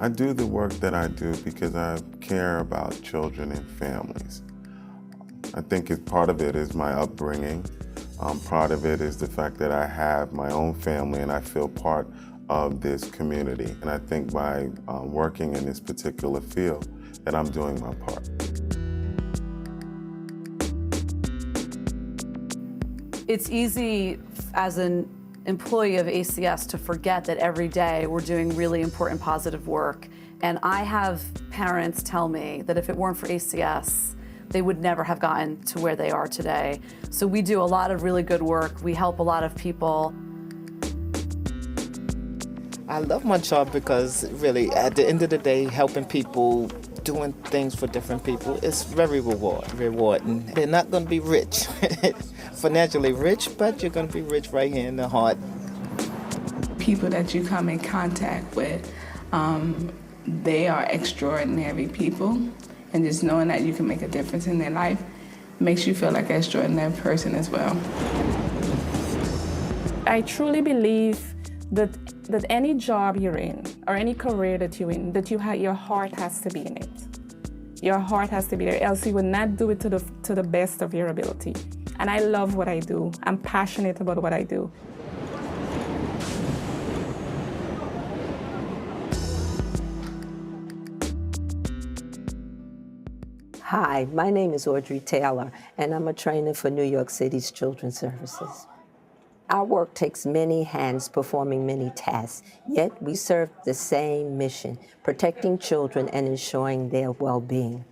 I do the work that I do because I care about children and families. I think part of it is my upbringing. Part of it is the fact that I have my own family and I feel part of this community. And I think by working in this particular field that I'm doing my part. It's easy as an employee of ACS to forget that every day we're doing really important positive work. And I have parents tell me that if it weren't for ACS, they would never have gotten to where they are today. So we do a lot of really good work. We help a lot of people. I love my job because really, at the end of the day, helping people, doing things for different people, is very rewarding. They're not going to be rich, financially rich, but you're going to be rich right here in the heart. People that you come in contact with, they are extraordinary people. And just knowing that you can make a difference in their life makes you feel like an extraordinary person as well. I truly believe that any job you're in, or any career that you're in, that your heart has to be in it. Your heart has to be there, else you would not do it to the best of your ability. And I love what I do. I'm passionate about what I do. Hi, my name is Audrey Taylor, and I'm a trainer for New York City's Children's Services. Our work takes many hands performing many tasks, yet we serve the same mission, protecting children and ensuring their well-being.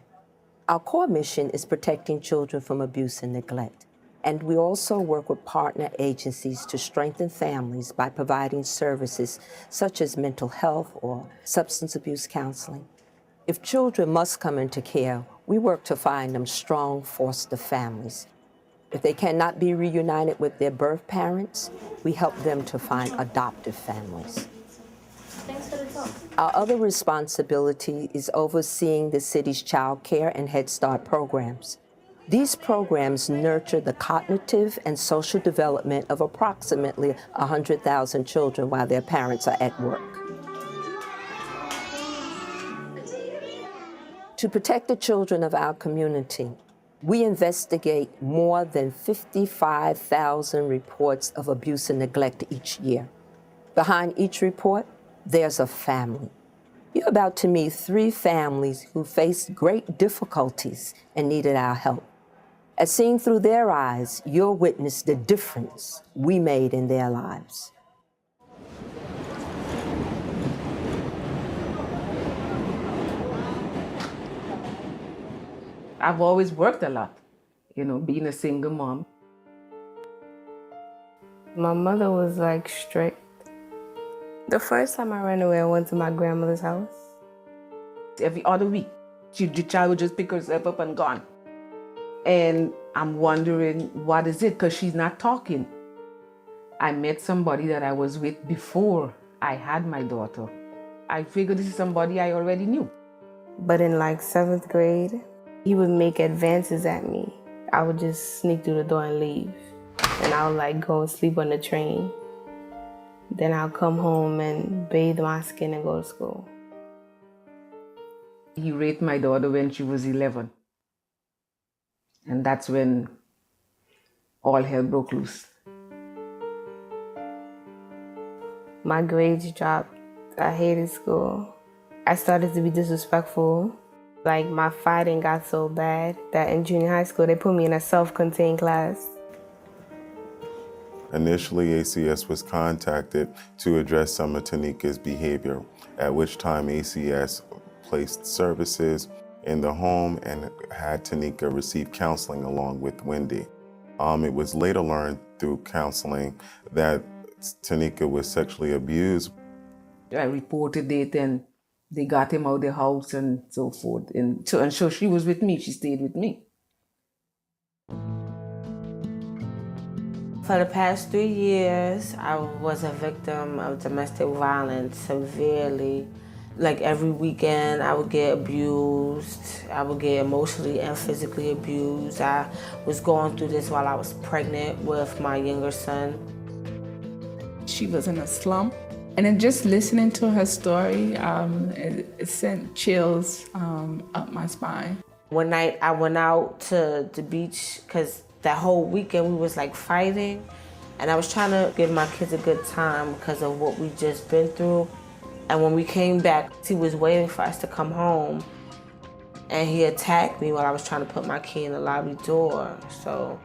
Our core mission is protecting children from abuse and neglect, and we also work with partner agencies to strengthen families by providing services such as mental health or substance abuse counseling. If children must come into care, we work to find them strong foster families. If they cannot be reunited with their birth parents, we help them to find adoptive families. Thanks for the talk. Our other responsibility is overseeing the city's child care and Head Start programs. These programs nurture the cognitive and social development of approximately 100,000 children while their parents are at work. To protect the children of our community, we investigate more than 55,000 reports of abuse and neglect each year. Behind each report, there's a family. You're about to meet 3 families who faced great difficulties and needed our help. As seen through their eyes, you'll witness the difference we made in their lives. I've always worked a lot, being a single mom. My mother was like strict. The first time I ran away, I went to my grandmother's house. Every other week, the child would just pick herself up and gone. And I'm wondering, what is it? Because she's not talking. I met somebody that I was with before I had my daughter. I figured this is somebody I already knew. But in like 7th grade, he would make advances at me. I would just sneak through the door and leave. And I would like go and sleep on the train. Then I'll come home and bathe my skin and go to school. He raped my daughter when she was 11. And that's when all hell broke loose. My grades dropped. I hated school. I started to be disrespectful. Like my fighting got so bad that in junior high school, they put me in a self-contained class. Initially, ACS was contacted to address some of Tanika's behavior, at which time ACS placed services in the home and had Tanika receive counseling along with Wendy. It was later learned through counseling that Tanika was sexually abused. I reported it and they got him out of the house and so forth. And so she was with me, she stayed with me. For the past 3 years, I was a victim of domestic violence severely. Like every weekend, I would get abused. I would get emotionally and physically abused. I was going through this while I was pregnant with my younger son. She was in a slump. And then just listening to her story, it sent chills up my spine. One night I went out to the beach because that whole weekend we was like fighting, and I was trying to give my kids a good time because of what we just been through. And when we came back, he was waiting for us to come home, and he attacked me while I was trying to put my key in the lobby door. So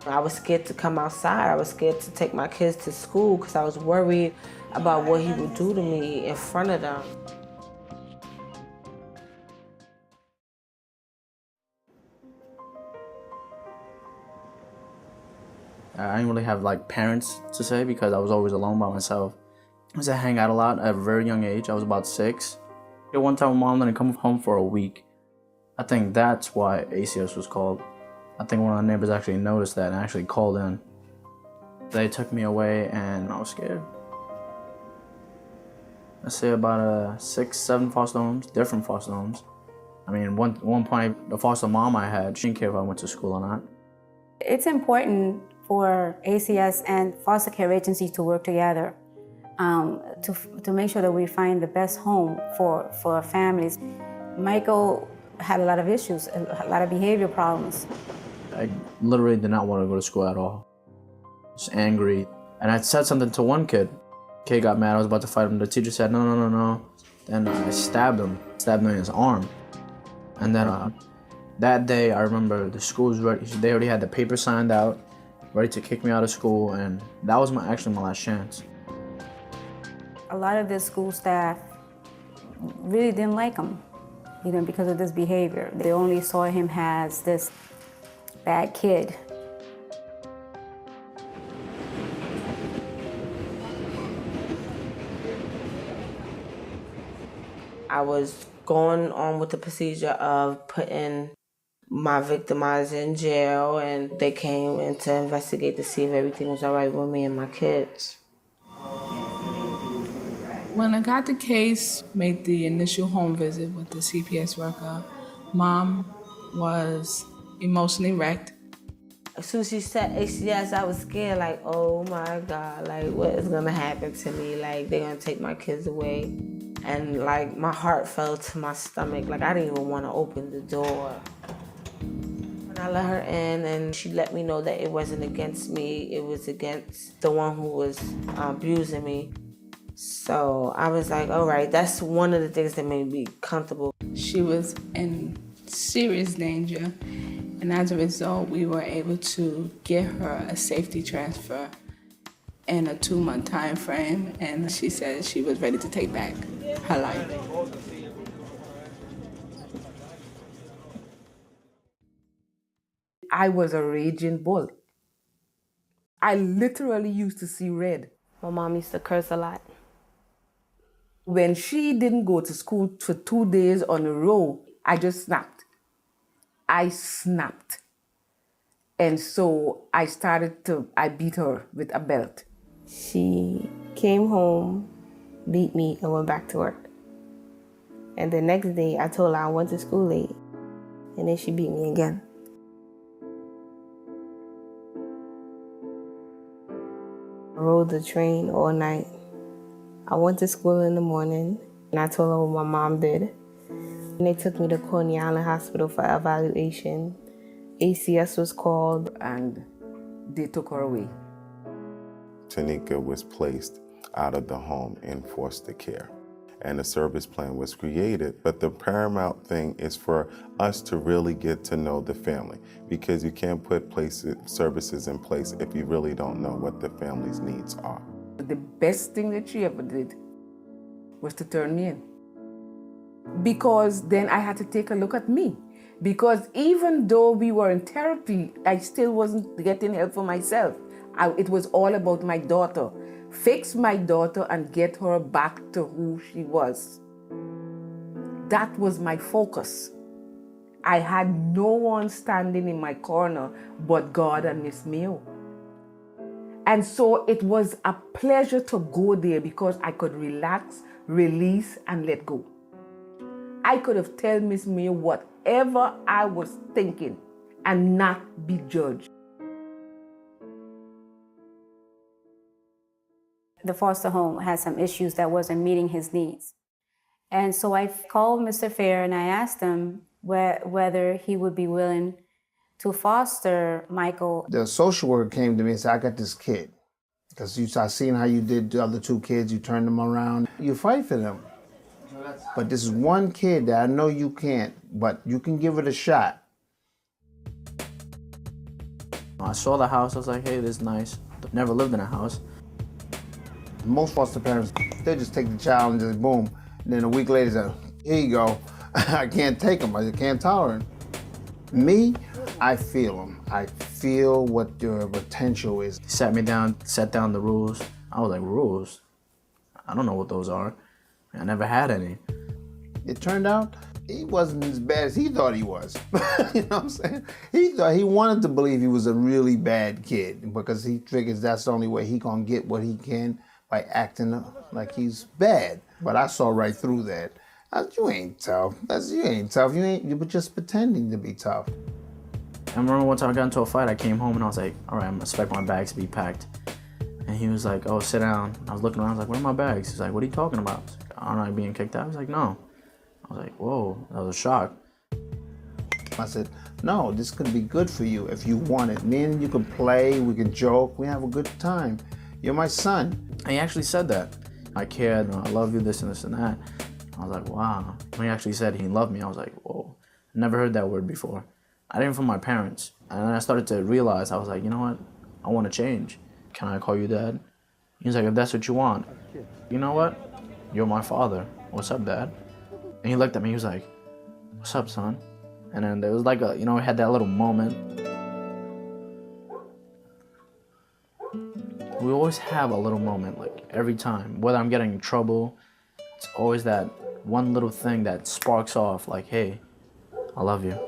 I was scared to come outside. I was scared to take my kids to school because I was worried about what he would do to me in front of them. I didn't really have like parents to say because I was always alone by myself. I used to hang out a lot at a very young age. I was about 6. One time my mom didn't come home for a week. I think that's why ACS was called. I think one of the neighbors actually noticed that and actually called in. They took me away and I was scared. I say about 6, 7 foster homes, different foster homes. I mean, one point, the foster mom I had, she didn't care if I went to school or not. It's important for ACS and foster care agencies to work together to make sure that we find the best home for families. Michael had a lot of issues, a lot of behavior problems. I literally did not want to go to school at all. I was angry. And I said something to one kid. Kid got mad, I was about to fight him. The teacher said, no. Then I stabbed him in his arm. And then that day, I remember the school was ready. They already had the paper signed out, ready to kick me out of school, and that was actually my last chance. A lot of the school staff really didn't like him, because of this behavior. They only saw him as this bad kid. I was going on with the procedure of putting my victimizer in jail, and they came in to investigate to see if everything was all right with me and my kids. When I got the case, made the initial home visit with the CPS worker, Mom was emotionally wrecked. As soon as she said ACS, I was scared, like, oh my God, like, what is gonna happen to me? Like, they're gonna take my kids away. And like, my heart fell to my stomach. Like, I didn't even wanna open the door. When I let her in, and she let me know that it wasn't against me, it was against the one who was abusing me. So I was like, all right, that's one of the things that made me comfortable. She was in serious danger, and as a result, we were able to get her a safety transfer in a 2-month time frame, and she said she was ready to take back her life. I was a raging bull. I literally used to see red. My mom used to curse a lot. When she didn't go to school for 2 days on a row, I just snapped. I snapped. And so I beat her with a belt. She came home, beat me, and went back to work. And the next day, I told her I went to school late, and then she beat me again. I rode the train all night. I went to school in the morning, and I told her what my mom did. And they took me to Coney Island Hospital for evaluation. ACS was called, and they took her away. Tanika was placed out of the home in foster care, and a service plan was created. But the paramount thing is for us to really get to know the family, because you can't put services in place if you really don't know what the family's needs are. The best thing that she ever did was to turn me in. Because then I had to take a look at me. Because even though we were in therapy, I still wasn't getting help for myself. It was all about my daughter. Fix my daughter and get her back to who she was. That was my focus. I had no one standing in my corner but God and Miss Mayo. And so it was a pleasure to go there because I could relax, release, and let go. I could have told Miss Mayo whatever I was thinking and not be judged. the foster home had some issues that wasn't meeting his needs. And so I called Mr. Fair and I asked him whether he would be willing to foster Michael. The social worker came to me and said, I got this kid. Because I seen how you did the other two kids, you turned them around. You fight for them. But this is one kid that I know you can't, but you can give it a shot. I saw the house, I was like, hey, this is nice. Never lived in a house. Most foster parents, they just take the child and just boom. And then a week later, say, here you go. I can't take him, I can't tolerate him. Me, I feel him. I feel what your potential is. He sat me down, set down the rules. I was like, rules? I don't know what those are. I never had any. It turned out he wasn't as bad as he thought he was. You know what I'm saying? He wanted to believe he was a really bad kid because he figures that's the only way he gonna get what he can by acting like he's bad. But I saw right through that. You ain't tough. You ain't tough. You were just pretending to be tough. I remember one time I got into a fight, I came home and I was like, all right, I'm gonna expect my bags to be packed. And he was like, oh, sit down. I was looking around, I was like, where are my bags? He's like, what are you talking about? I was like, aren't I being kicked out? I was like, no. I was like, whoa, that was a shock. I said, no, this could be good for you if you want it. Me and you can play, we can joke, we have a good time. You're my son. And he actually said that. I cared, I love you, this and this and that. I was like, wow. When he actually said he loved me, I was like, whoa. I never heard that word before. I didn't from my parents. And then I started to realize, I was like, you know what? I want to change. Can I call you dad? He was like, if that's what you want. You know what? You're my father. What's up, dad? And he looked at me, he was like, what's up, son? And then there was like a, we had that little moment. We always have a little moment, like every time. Whether I'm getting in trouble, it's always that one little thing that sparks off, like, hey, I love you.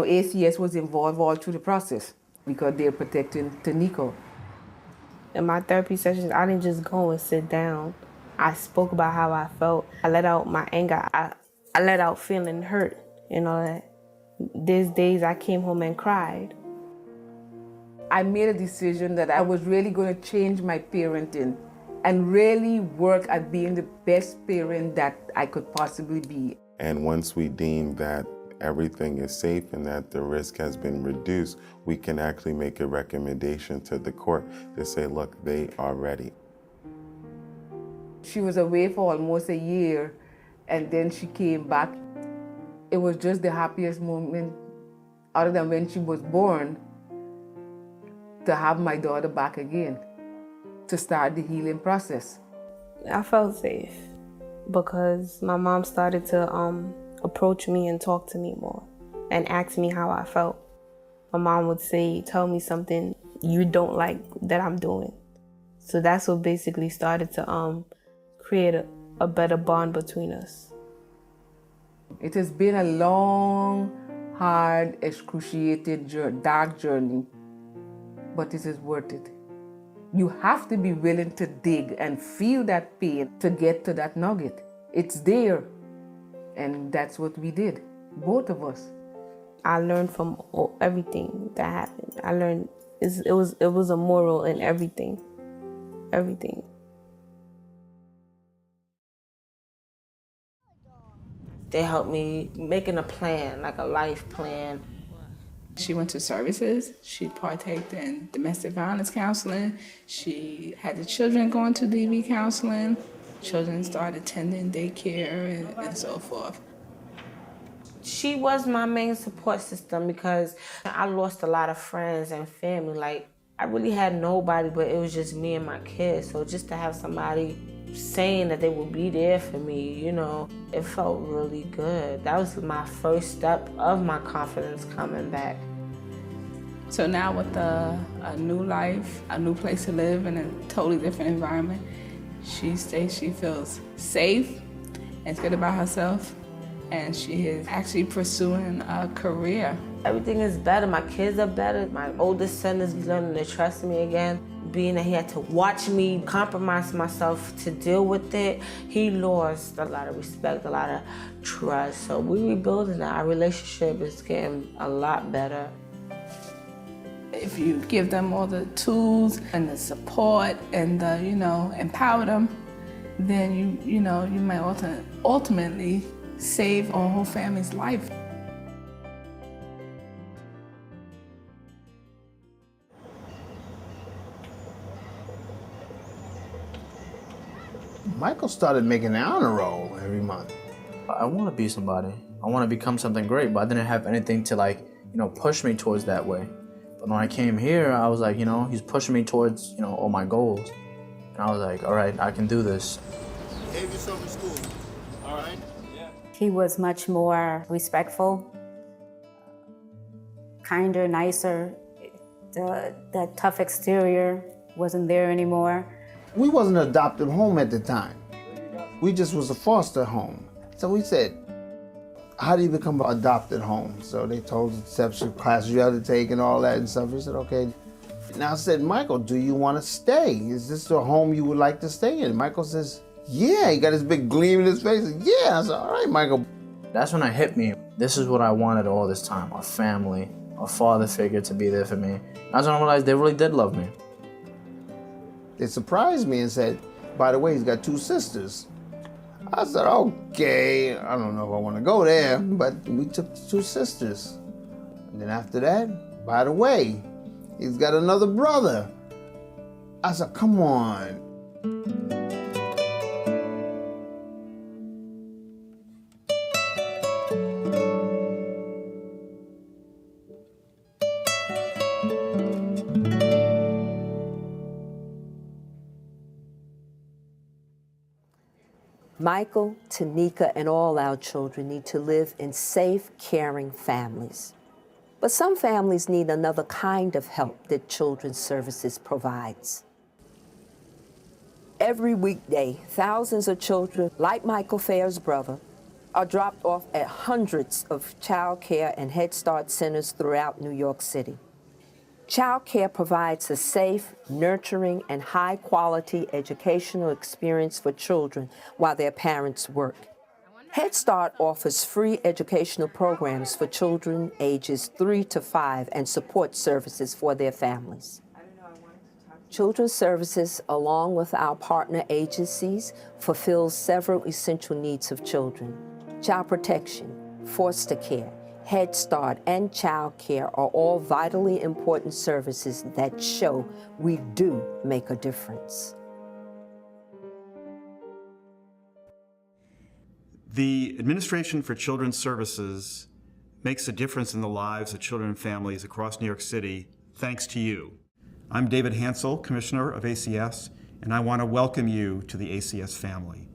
ACS was involved all through the process because they're protecting Tanika. In my therapy sessions, I didn't just go and sit down. I spoke about how I felt. I let out my anger. I let out feeling hurt, that. There's days I came home and cried. I made a decision that I was really going to change my parenting and really work at being the best parent that I could possibly be. And once we deem that everything is safe and that the risk has been reduced, we can actually make a recommendation to the court to say, look, they are ready. She was away for almost a year, and then she came back. It was just the happiest moment, other than when she was born, to have my daughter back again, to start the healing process. I felt safe because my mom started to approach me and talk to me more and ask me how I felt. My mom would say, tell me something you don't like that I'm doing. So that's what basically started to create a better bond between us. It has been a long, hard, excruciating, dark journey, but it is worth it. You have to be willing to dig and feel that pain to get to that nugget. It's there. And that's what we did, both of us. I learned from everything that happened. I learned it was a moral in everything. Everything. They helped me making a plan, like a life plan. She went to services. She partaked in domestic violence counseling. She had the children going to DV counseling. Children started attending daycare and so forth. She was my main support system because I lost a lot of friends and family. Like, I really had nobody, but it was just me and my kids. So just to have somebody saying that they would be there for me, it felt really good. That was my first step of my confidence coming back. So now with a new life, a new place to live in a totally different environment, she states she feels safe and good about herself, and she is actually pursuing a career. Everything is better. My kids are better. My oldest son is learning to trust me again. being that he had to watch me compromise myself to deal with it, he lost a lot of respect, a lot of trust. So we're rebuilding that. Our relationship is getting a lot better. If you give them all the tools and the support and the, empower them, then you might ultimately save a whole family's life. Michael started making the honor roll every month. I want to be somebody. I want to become something great, but I didn't have anything to push me towards that way. But when I came here, I was like, he's pushing me towards, all my goals. And I was like, all right, I can do this. Behave yourself in school, all right? Yeah. He was much more respectful, kinder, nicer. That tough exterior wasn't there anymore. We wasn't an adopted home at the time. We just was a foster home. So we said, how do you become an adopted home? So they told us the steps of classes you had to take and all that and stuff. We said, okay. Now I said, Michael, do you want to stay? Is this the home you would like to stay in? Michael says, yeah. He got this big gleam in his face. Yeah. I said, all right, Michael. That's when it hit me. This is what I wanted all this time, a family, a father figure to be there for me. That's when I realized they really did love me. They surprised me and said, by the way, he's got 2 sisters. I said, okay, I don't know if I want to go there, but we took the 2 sisters. And then after that, by the way, he's got another brother. I said, come on. Michael, Tanika, and all our children need to live in safe, caring families. But some families need another kind of help that Children's Services provides. Every weekday, thousands of children, like Michael Fair's brother, are dropped off at hundreds of child care and Head Start centers throughout New York City. Child care provides a safe, nurturing, and high-quality educational experience for children while their parents work. Head Start offers free educational programs for children ages 3 to 5 and support services for their families. Children's Services, along with our partner agencies, fulfills several essential needs of children. Child protection, foster care, Head Start, and child care are all vitally important services that show we do make a difference. The Administration for Children's Services makes a difference in the lives of children and families across New York City thanks to you. I'm David Hansell, Commissioner of ACS, and I want to welcome you to the ACS family.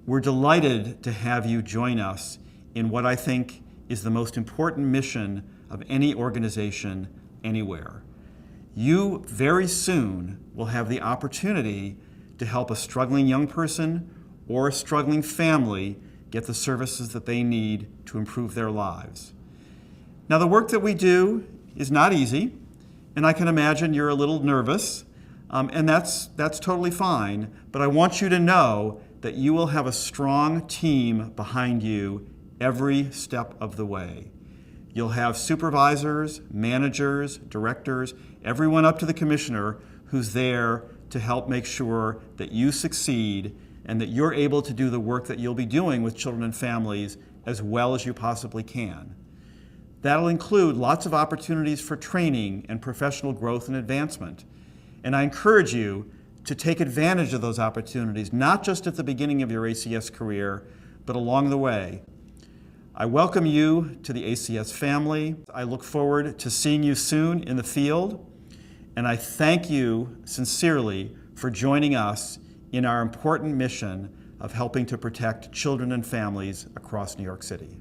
We're delighted to have you join us in what I think is the most important mission of any organization anywhere. You very soon will have the opportunity to help a struggling young person or a struggling family get the services that they need to improve their lives. Now, the work that we do is not easy, and I can imagine you're a little nervous, and that's totally fine, but I want you to know that you will have a strong team behind you every step of the way. You'll have supervisors, managers, directors, everyone up to the commissioner who's there to help make sure that you succeed and that you're able to do the work that you'll be doing with children and families as well as you possibly can. That'll include lots of opportunities for training and professional growth and advancement. And I encourage you to take advantage of those opportunities, not just at the beginning of your ACS career, but along the way. I welcome you to the ACS family. I look forward to seeing you soon in the field, and I thank you sincerely for joining us in our important mission of helping to protect children and families across New York City.